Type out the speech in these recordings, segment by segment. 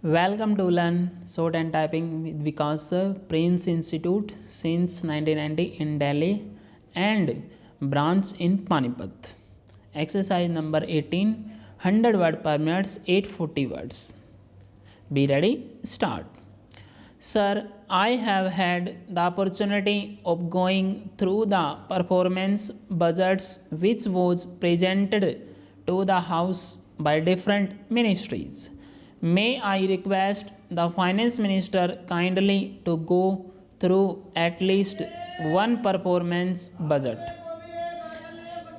Welcome to Learn Short and Typing with Vikas Sir, Prince Institute since 1990 in Delhi and branch in Panipat. Exercise number 18, 100 word per minute, 840 words. Be ready, start. Sir, I have had the opportunity of going through the performance budgets which was presented to the House by different ministries. May I request the Finance Minister kindly to go through at least one performance budget.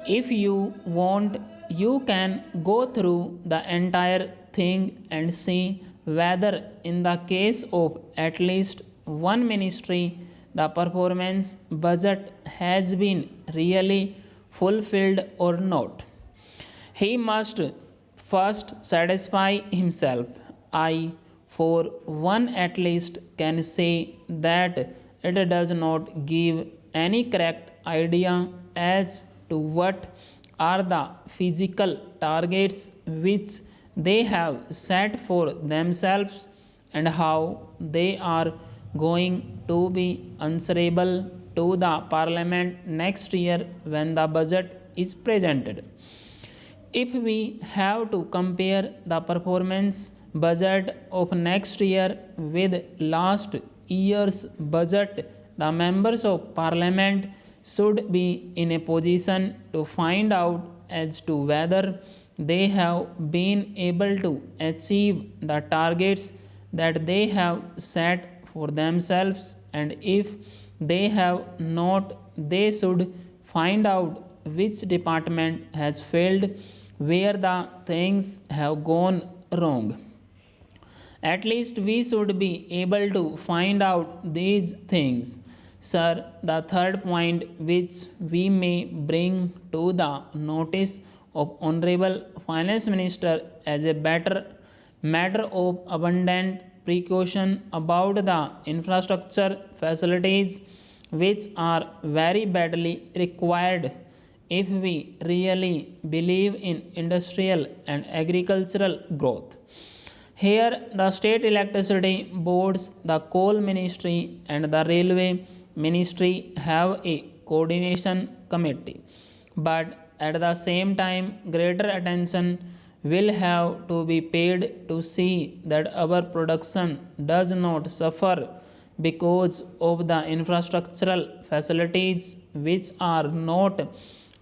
If you want, you can go through the entire thing and see whether, in the case of at least one ministry, the performance budget has been really fulfilled or not. He must first satisfy himself. I, for one at least, can say that it does not give any correct idea as to what are the physical targets which they have set for themselves and how they are going to be answerable to the parliament next year when the budget is presented. If we have to compare the performance budget of next year with last year's budget, the members of parliament should be in a position to find out as to whether they have been able to achieve the targets that they have set for themselves, and if they have not, they should find out which department has failed, where the things have gone wrong. At least we should be able to find out these things. Sir, the third point which we may bring to the notice of Honorable Finance Minister as a better matter of abundant precaution about the infrastructure facilities which are very badly required if we really believe in industrial and agricultural growth. Here, the state electricity boards, the coal ministry, and the railway ministry have a coordination committee. But at the same time, greater attention will have to be paid to see that our production does not suffer because of the infrastructural facilities which are not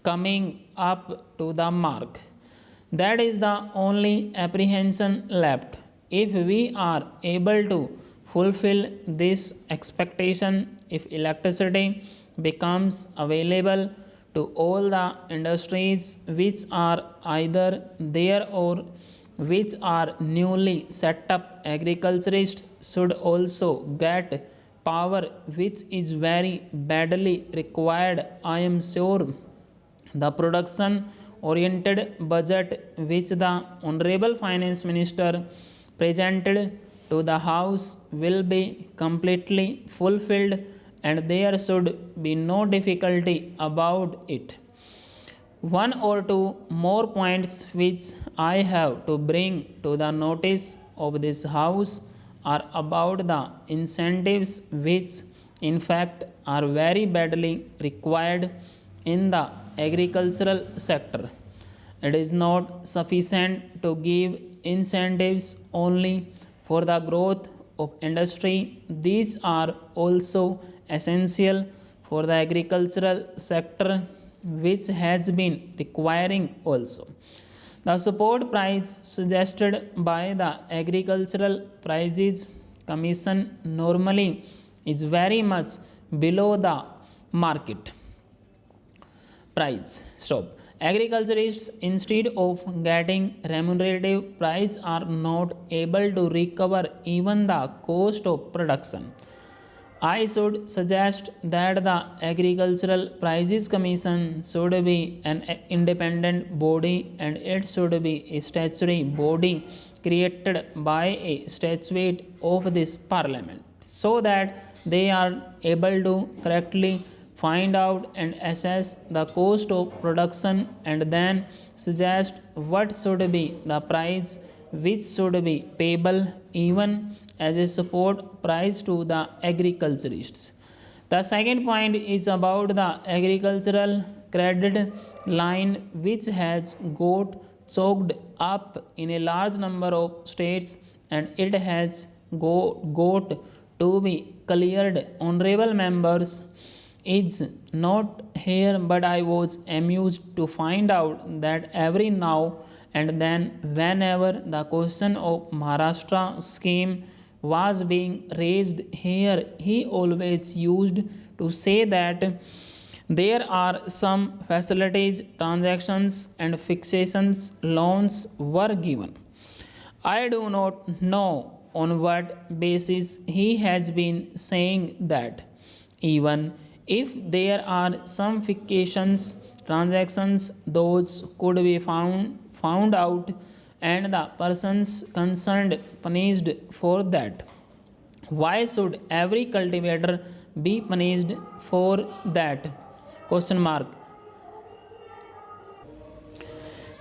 coming up to the mark. That is the only apprehension left. If we are able to fulfill this expectation, if electricity becomes available to all the industries which are either there or which are newly set up, agriculturists should also get power which is very badly required. I am sure the production oriented budget which the Honorable Finance Minister presented to the House will be completely fulfilled and there should be no difficulty about it. One or two more points which I have to bring to the notice of this House are about the incentives which, in fact, are very badly required in the agricultural sector. It is not sufficient to give incentives only for the growth of industry. These are also essential for the agricultural sector, which has been requiring also. The support price suggested by the Agricultural Prices Commission normally is very much below the market price. Stop. Agriculturists, instead of getting remunerative price, are not able to recover even the cost of production. I should suggest that the Agricultural Prices Commission should be an independent body and it should be a statutory body created by a statute of this parliament so that they are able to correctly find out and assess the cost of production and then suggest what should be the price which should be payable even as a support price to the agriculturists. The second point is about the agricultural credit line, which has got choked up in a large number of states and it has got to be cleared. Honorable members is not here, but I was amused to find out that every now and then, whenever the question of Maharashtra scheme was being raised here, he always used to say that there are some facilities, transactions, and fixations loans were given. I do not know on what basis he has been saying that. Even if there are some fixations, transactions, those could be found out and the persons concerned punished for that. Why should every cultivator be punished for that? Question mark.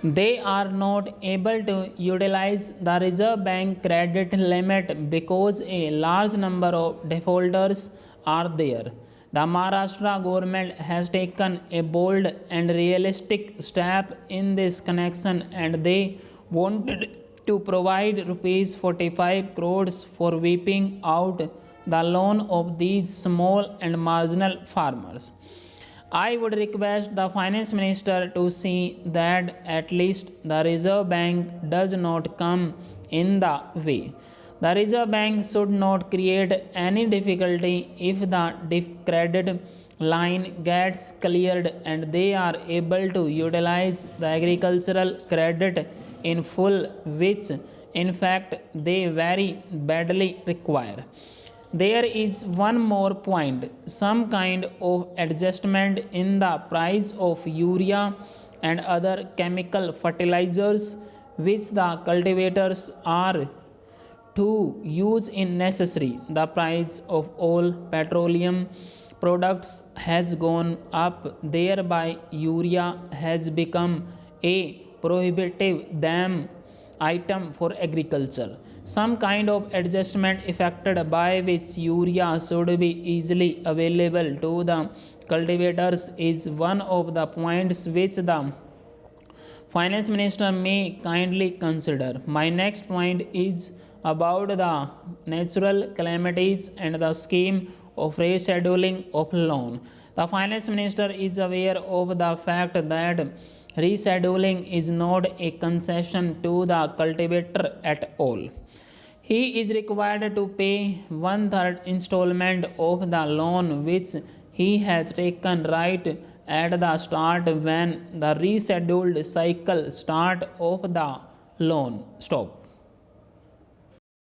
They are not able to utilize the Reserve Bank credit limit because a large number of defaulters are there. The Maharashtra government has taken a bold and realistic step in this connection and they wanted to provide rupees 45 crores for wiping out the loan of these small and marginal farmers. I would request the finance minister to see that at least the Reserve Bank does not come in the way. The Reserve Bank should not create any difficulty if the credit line gets cleared and they are able to utilize the agricultural credit in full, which in fact they very badly require. There is one more point, some kind of adjustment in the price of urea and other chemical fertilizers which the cultivators are to use in necessary. The price of all petroleum products has gone up, thereby urea has become a prohibitive dam item for agriculture. Some kind of adjustment effected by which urea should be easily available to the cultivators is one of the points which the finance minister may kindly consider. My next point is about the natural calamities and the scheme of rescheduling of loan. The finance minister is aware of the fact that rescheduling is not a concession to the cultivator at all. He is required to pay one third installment of the loan which he has taken right at the start when the rescheduled cycle start of the loan stop.